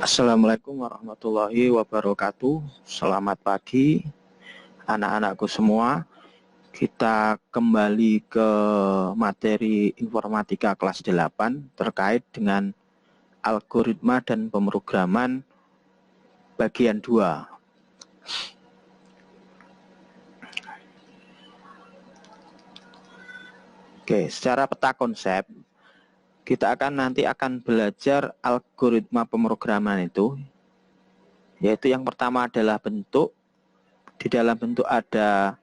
Assalamualaikum warahmatullahi wabarakatuh. Selamat pagi anak-anakku semua. Kita kembali ke materi informatika kelas 8 terkait dengan algoritma dan pemrograman bagian 2. Oke, secara peta konsep kita nanti akan belajar algoritma pemrograman itu, yaitu yang pertama adalah bentuk. Di dalam bentuk ada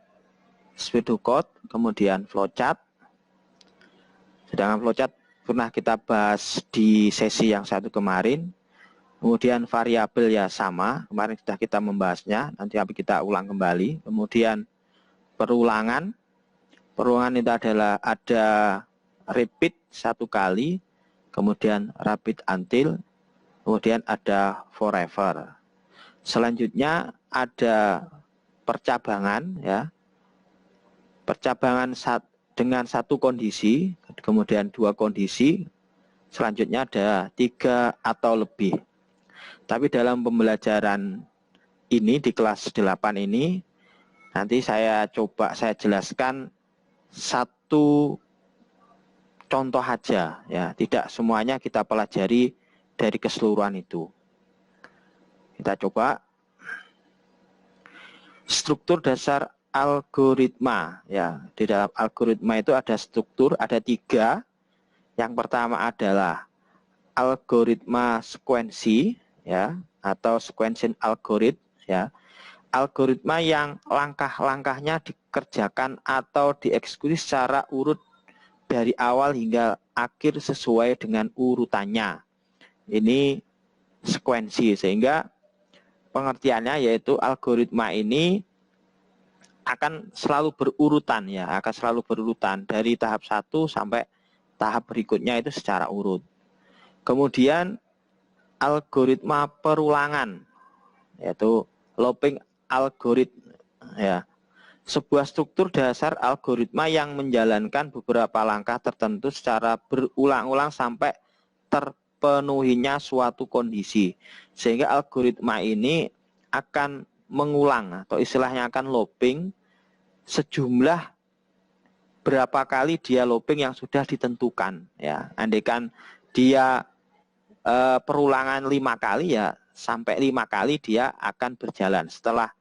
pseudocode, kemudian flowchart. Sedangkan flowchart pernah kita bahas di sesi yang satu kemarin. Kemudian variabel ya sama, kemarin sudah kita membahasnya, nanti kita ulang kembali. Kemudian perulangan itu adalah ada repeat satu kali, kemudian repeat until, kemudian ada forever. Selanjutnya ada percabangan ya. Percabangan dengan satu kondisi, kemudian dua kondisi, selanjutnya ada 3 atau lebih. Tapi dalam pembelajaran ini di kelas 8 ini, nanti saya jelaskan satu contoh aja ya, tidak semuanya kita pelajari dari keseluruhan itu. Kita coba struktur dasar algoritma ya. Di dalam algoritma itu ada struktur, ada 3. Yang pertama adalah algoritma sekuensi ya, atau sequential algorithm ya. Algoritma yang langkah-langkahnya dikerjakan atau dieksekusi secara urut dari awal hingga akhir sesuai dengan urutannya. Ini sekuensi, sehingga pengertiannya yaitu algoritma ini akan selalu berurutan ya, akan selalu berurutan dari tahap 1 sampai tahap berikutnya itu secara urut. Kemudian algoritma perulangan yaitu looping algorithm ya. Sebuah struktur dasar algoritma yang menjalankan beberapa langkah tertentu secara berulang-ulang sampai terpenuhinya suatu kondisi. Sehingga algoritma ini akan mengulang atau istilahnya akan looping sejumlah berapa kali dia looping yang sudah ditentukan ya. Andaikan dia perulangan 5 kali ya, sampai 5 kali dia akan berjalan. Setelah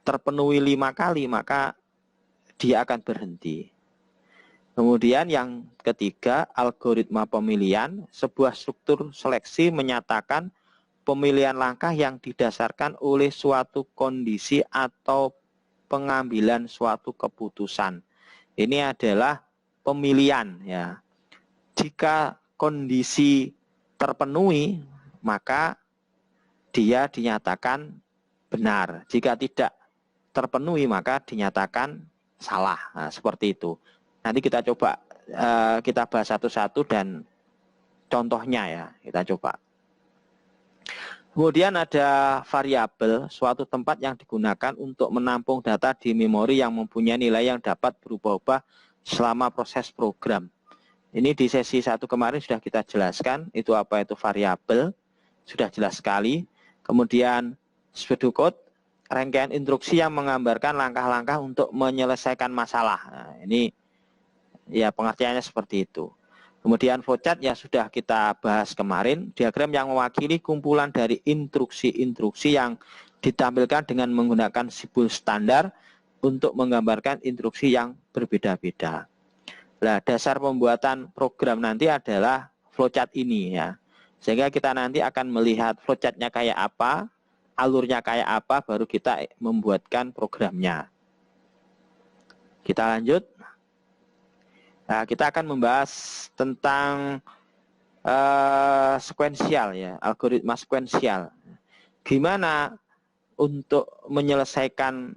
terpenuhi 5 kali maka dia akan berhenti. Kemudian yang ketiga, algoritma pemilihan. Sebuah struktur seleksi menyatakan pemilihan langkah yang didasarkan oleh suatu kondisi atau pengambilan suatu keputusan. Ini adalah pemilihan ya. Jika kondisi terpenuhi maka dia dinyatakan benar. Jika tidak terpenuhi maka dinyatakan salah. Nah, seperti itu. Nanti kita coba kita bahas satu-satu dan contohnya ya, kita coba. Kemudian ada variabel, suatu tempat yang digunakan untuk menampung data di memori yang mempunyai nilai yang dapat berubah-ubah selama proses program. Ini di sesi 1 kemarin sudah kita jelaskan, itu apa itu variabel, sudah jelas sekali. Kemudian pseudocode, rangkaian instruksi yang menggambarkan langkah-langkah untuk menyelesaikan masalah. Nah, ini ya pengertiannya seperti itu. Kemudian flowchart ya sudah kita bahas kemarin, diagram yang mewakili kumpulan dari instruksi-instruksi yang ditampilkan dengan menggunakan simbol standar untuk menggambarkan instruksi yang berbeda-beda. Nah, dasar pembuatan program nanti adalah flowchart ini ya. Sehingga kita nanti akan melihat flowchartnya kayak apa, alurnya kayak apa, baru kita membuatkan programnya. Kita lanjut. Nah, kita akan membahas tentang sekuensial ya, algoritma sekuensial. Gimana untuk menyelesaikan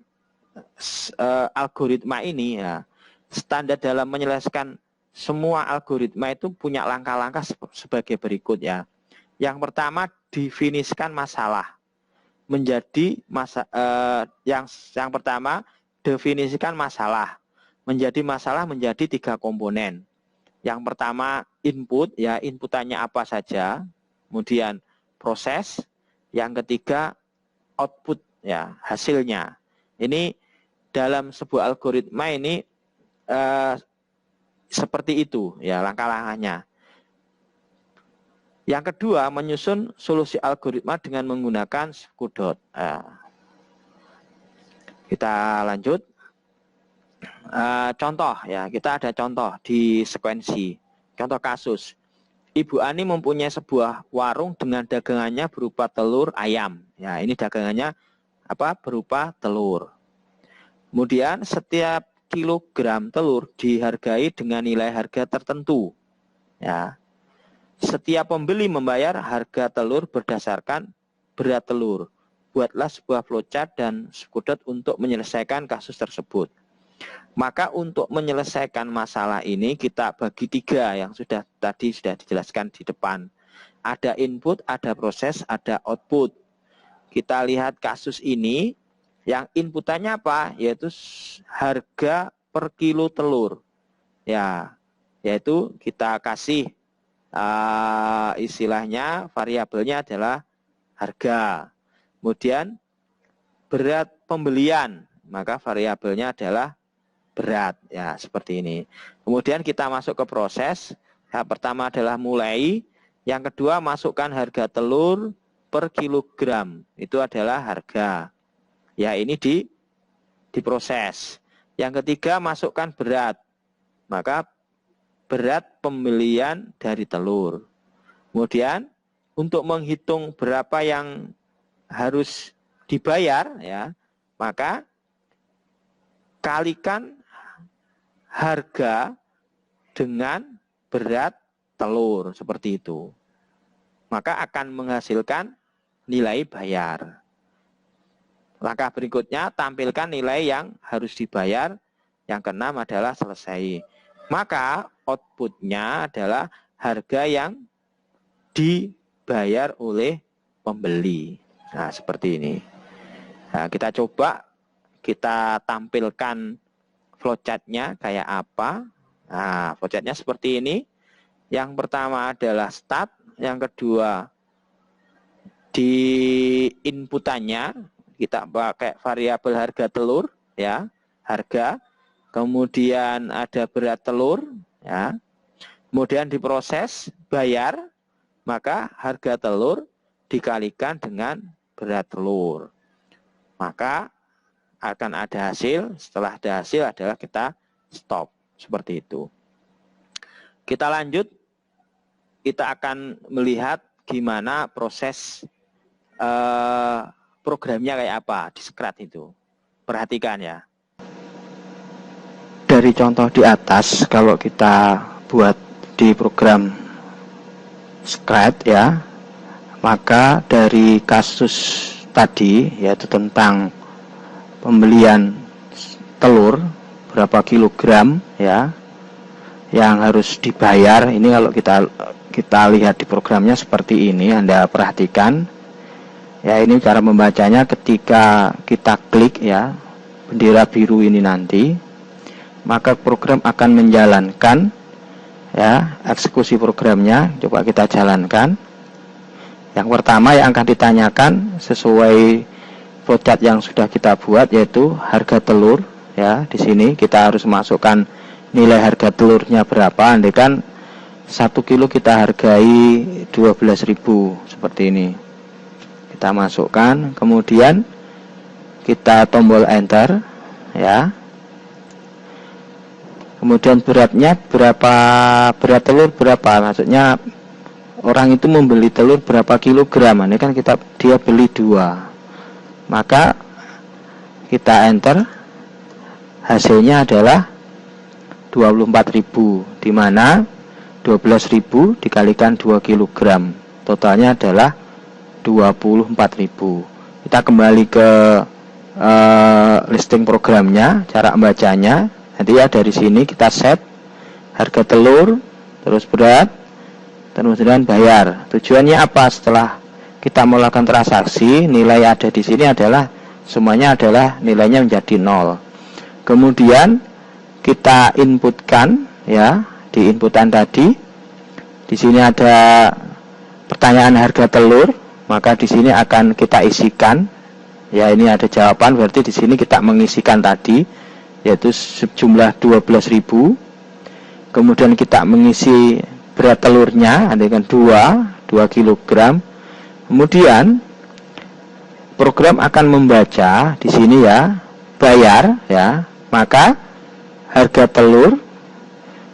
algoritma ini ya. Standar dalam menyelesaikan semua algoritma itu punya langkah-langkah sebagai berikut ya. Yang pertama, definisikan masalah. Yang pertama, definisikan masalah. Menjadi masalah menjadi 3 komponen. Yang pertama input ya, inputannya apa saja. Kemudian proses, yang ketiga output ya, hasilnya. Ini dalam sebuah algoritma ini seperti itu ya langkah-langkahnya. Yang kedua, menyusun solusi algoritma dengan menggunakan skudot. Kita lanjut. Contoh ya, kita ada contoh di sekuensi. Contoh kasus. Ibu Ani mempunyai sebuah warung dengan dagangannya berupa telur ayam. Ya, ini dagangannya apa? Berupa telur. Kemudian setiap kilogram telur dihargai dengan nilai harga tertentu. Ya. Setiap pembeli membayar harga telur berdasarkan berat telur. Buatlah sebuah flowchart dan skudot untuk menyelesaikan kasus tersebut. Maka untuk menyelesaikan masalah ini kita bagi 3 yang sudah dijelaskan di depan. Ada input, ada proses, ada output. Kita lihat kasus ini, yang inputannya apa? Yaitu harga per kilo telur. Ya, yaitu kita kasih istilahnya variabelnya adalah harga. Kemudian berat pembelian, maka variabelnya adalah berat ya, seperti ini. Kemudian kita masuk ke proses. Yang pertama adalah mulai, yang kedua masukkan harga telur per kilogram, itu adalah harga. Ya, ini diproses. Yang ketiga masukkan berat, maka berat pembelian dari telur. Kemudian untuk menghitung berapa yang harus dibayar ya, maka kalikan harga dengan berat telur seperti itu. Maka akan menghasilkan nilai bayar. Langkah berikutnya tampilkan nilai yang harus dibayar. Yang keenam adalah selesai. Maka outputnya adalah harga yang dibayar oleh pembeli. Nah, seperti ini. Nah, kita coba kita tampilkan flowchartnya kayak apa. Nah, flowchartnya seperti ini. Yang pertama adalah start, yang kedua di inputannya kita pakai variabel harga telur ya, harga. Kemudian ada berat telur ya. Kemudian diproses bayar, maka harga telur dikalikan dengan berat telur. Maka akan ada hasil. Setelah ada hasil adalah kita stop. Seperti itu. Kita lanjut. Kita akan melihat gimana proses programnya kayak apa di Scratch itu. Perhatikan ya. Dari contoh di atas, kalau kita buat di program Scratch ya, maka dari kasus tadi yaitu tentang pembelian telur berapa kilogram ya yang harus dibayar. Ini kalau kita lihat di programnya seperti ini, Anda perhatikan ya, ini cara membacanya. Ketika kita klik ya bendera biru ini nanti, maka program akan menjalankan ya eksekusi programnya. Coba kita jalankan. Yang pertama yang akan ditanyakan sesuai flowchart yang sudah kita buat yaitu harga telur ya. Di sini kita harus masukkan nilai harga telurnya berapa. Andai kan 1 kilo kita hargai 12.000 seperti ini. Kita masukkan, kemudian kita tombol enter ya. Kemudian beratnya berapa, berat telur berapa, maksudnya orang itu membeli telur berapa kilogram. Ini kan dia beli 2, maka kita enter, hasilnya adalah 24.000, di mana 12.000 dikalikan 2 kilogram, totalnya adalah 24.000. Kita kembali ke listing programnya, cara membacanya. Nanti ya dari sini kita set harga telur, terus berat, kemudian bayar. Tujuannya apa? Setelah kita melakukan transaksi, nilai ada di sini adalah semuanya adalah nilainya menjadi 0. Kemudian kita inputkan ya, di inputan tadi. Di sini ada pertanyaan harga telur maka di sini akan kita isikan. Ya, ini ada jawaban, berarti di sini kita mengisikan tadi, yaitu sejumlah 12.000. Kemudian kita mengisi berat telurnya, andaikan 2 kg. Kemudian program akan membaca di sini ya, bayar ya, maka harga telur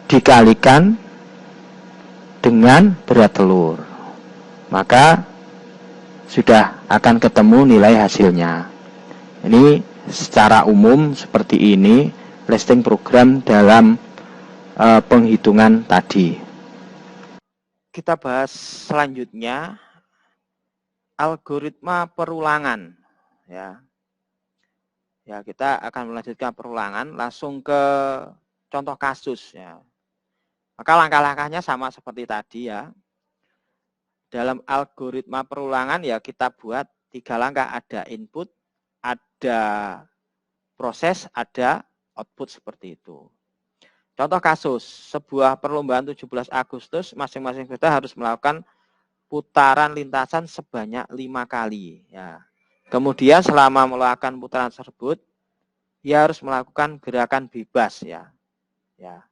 dikalikan dengan berat telur, maka sudah akan ketemu nilai hasilnya. Ini secara umum seperti ini listing program dalam penghitungan tadi. Kita bahas selanjutnya algoritma perulangan ya. Ya, kita akan melanjutkan perulangan langsung ke contoh kasus ya. Maka langkah-langkahnya sama seperti tadi ya. Dalam algoritma perulangan ya kita buat 3 langkah, ada input, ada proses, ada output seperti itu. Contoh kasus, sebuah perlombaan 17 Agustus, masing-masing peserta harus melakukan putaran lintasan sebanyak 5 kali ya. Kemudian selama melakukan putaran tersebut, ia harus melakukan gerakan bebas ya. Ya.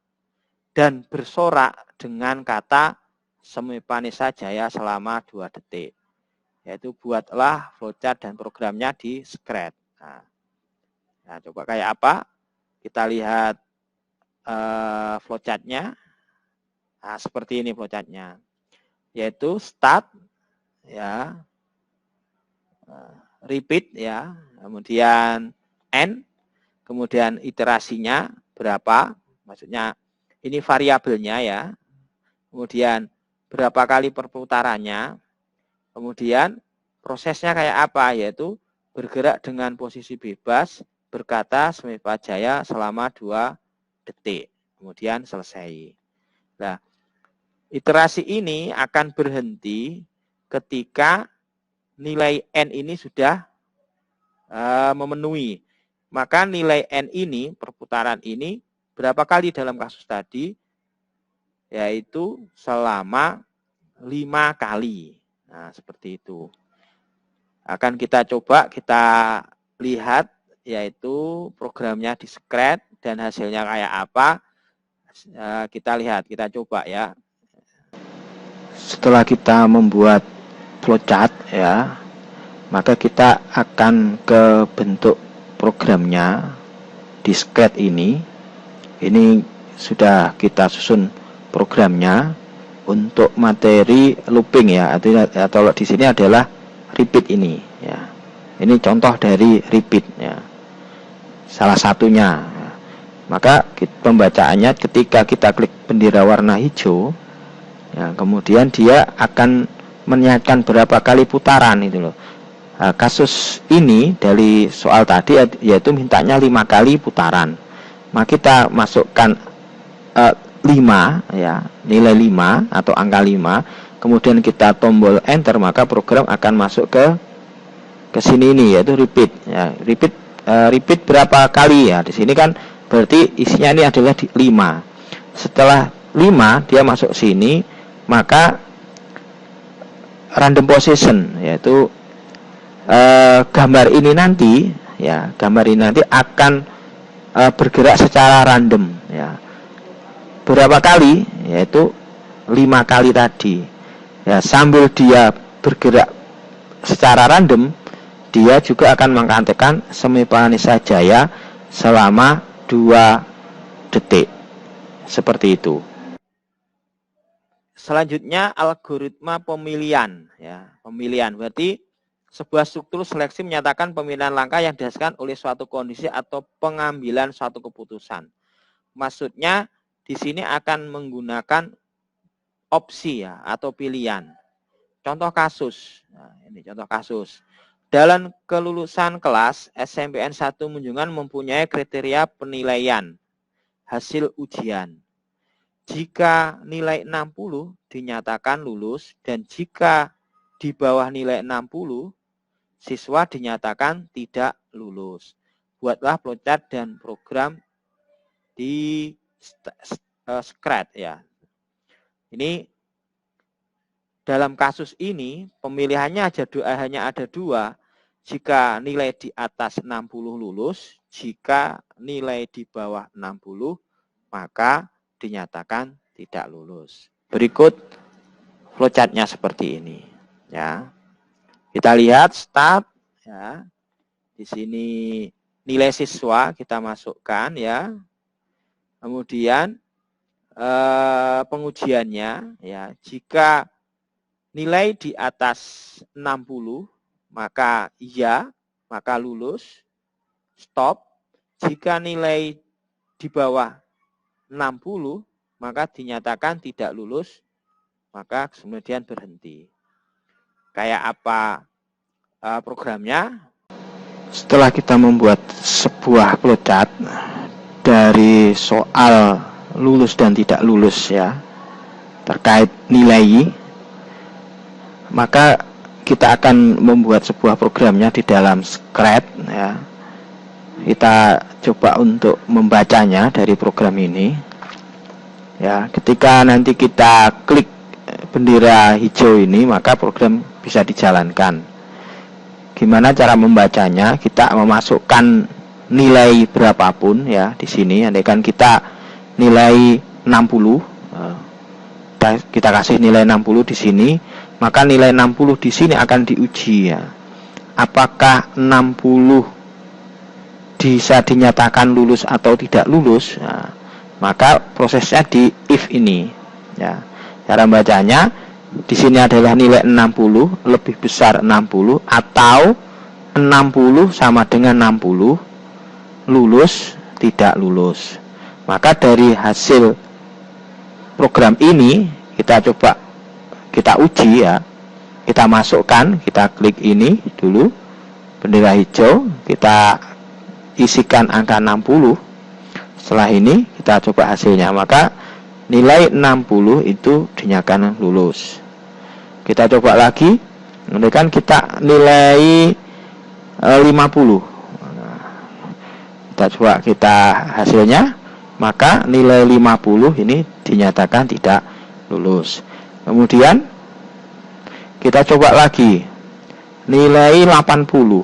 Dan bersorak dengan kata Semipanisa Jaya selama 2 detik. Yaitu buatlah flowchart dan programnya di Scratch. Nah, coba kayak apa? Kita lihat flowchartnya. Nah, seperti ini flowchartnya. Yaitu start ya, repeat ya, kemudian end, kemudian iterasinya berapa, maksudnya ini variabelnya ya, kemudian berapa kali perputarannya, kemudian prosesnya kayak apa, yaitu bergerak dengan posisi bebas, berkata Semipa Jaya selama 2 detik, kemudian selesai. Nah, iterasi ini akan berhenti ketika nilai N ini sudah memenuhi. Maka nilai N ini, perputaran ini, berapa kali dalam kasus tadi? Yaitu selama 5 kali. Nah, seperti itu. Akan kita coba, kita lihat, yaitu programnya di Scratch dan hasilnya kayak apa. Kita lihat, kita coba ya. Setelah kita membuat flowchart ya, maka kita akan ke bentuk programnya di Scratch ini. Ini sudah kita susun programnya untuk materi looping ya, atau di sini adalah repeat ini ya. Ini contoh dari repeat ya, salah satunya. Maka pembacaannya ketika kita klik bendera warna hijau ya, kemudian dia akan menyiapkan berapa kali putaran itu loh. Nah, kasus ini dari soal tadi yaitu mintanya 5 kali putaran. Maka kita masukkan 5 ya, nilai 5 atau angka 5, kemudian kita tombol enter, maka program akan masuk ke sini ini, yaitu repeat ya. Repeat berapa kali ya, di sini kan berarti isinya ini adalah 5. Setelah 5 dia masuk sini, maka random position, yaitu gambar ini nanti ya, gambar ini nanti akan bergerak secara random ya. Berapa kali? Yaitu 5 kali tadi ya. Sambil dia bergerak secara random, dia juga akan menggantikan Semipanisa Jaya selama 2 detik. Seperti itu. Selanjutnya algoritma pemilihan ya. Pemilihan berarti sebuah struktur seleksi menyatakan pemilihan langkah yang didasarkan oleh suatu kondisi atau pengambilan suatu keputusan. Maksudnya di sini akan menggunakan opsi ya, atau pilihan. Contoh kasus. Nah, ini contoh kasus. Dalam kelulusan kelas SMPN 1 Munjungan mempunyai kriteria penilaian hasil ujian. Jika nilai 60 dinyatakan lulus, dan jika di bawah nilai 60 siswa dinyatakan tidak lulus. Buatlah flowchart dan program di Scratch ya. Ini dalam kasus ini pemilihannya hanya ada dua. Jika nilai di atas 60 lulus, jika nilai di bawah 60 maka dinyatakan tidak lulus. Berikut flowchartnya seperti ini. Ya, kita lihat start. Ya, di sini nilai siswa kita masukkan ya. Kemudian pengujiannya ya, jika nilai di atas 60 maka iya, maka lulus, stop. Jika nilai di bawah 60 maka dinyatakan tidak lulus, maka kemudian berhenti. Kayak apa programnya? Setelah kita membuat sebuah flowchart dari soal lulus dan tidak lulus ya, terkait nilai, maka kita akan membuat sebuah programnya di dalam Scratch ya. Kita coba untuk membacanya dari program ini. Ya, ketika nanti kita klik bendera hijau ini, maka program bisa dijalankan. Gimana cara membacanya? Kita memasukkan nilai berapapun ya di sini. Andaikan kita nilai 60, kita kasih nilai 60 di sini, maka nilai 60 di sini akan diuji ya. Apakah 60 bisa dinyatakan lulus atau tidak lulus? Nah, maka prosesnya di if ini ya. Cara bacanya di sini adalah nilai 60 lebih besar 60 atau 60 sama dengan 60, lulus tidak lulus. Maka dari hasil program ini kita coba kita uji ya. Kita masukkan, kita klik ini dulu bendera hijau, kita isikan angka 60. Setelah ini kita coba hasilnya, maka nilai 60 itu dinyatakan lulus. Kita coba lagi, kan kita nilai 50. Kita coba kita hasilnya, maka nilai 50 ini dinyatakan tidak lulus. Kemudian kita coba lagi nilai 80.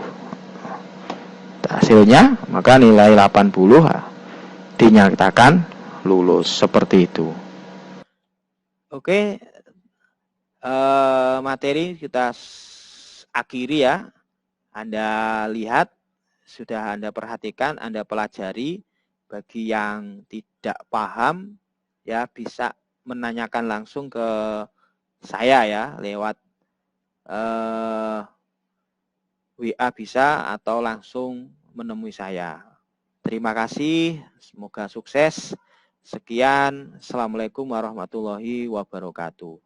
Hasilnya maka nilai 80 dinyatakan lulus, seperti itu. Oke, materi kita akhiri ya. Anda lihat, sudah Anda perhatikan, Anda pelajari. Bagi yang tidak paham ya bisa menanyakan langsung ke saya ya lewat WA bisa, atau langsung menemui saya. Terima kasih, semoga sukses. Sekian, Assalamualaikum warahmatullahi wabarakatuh.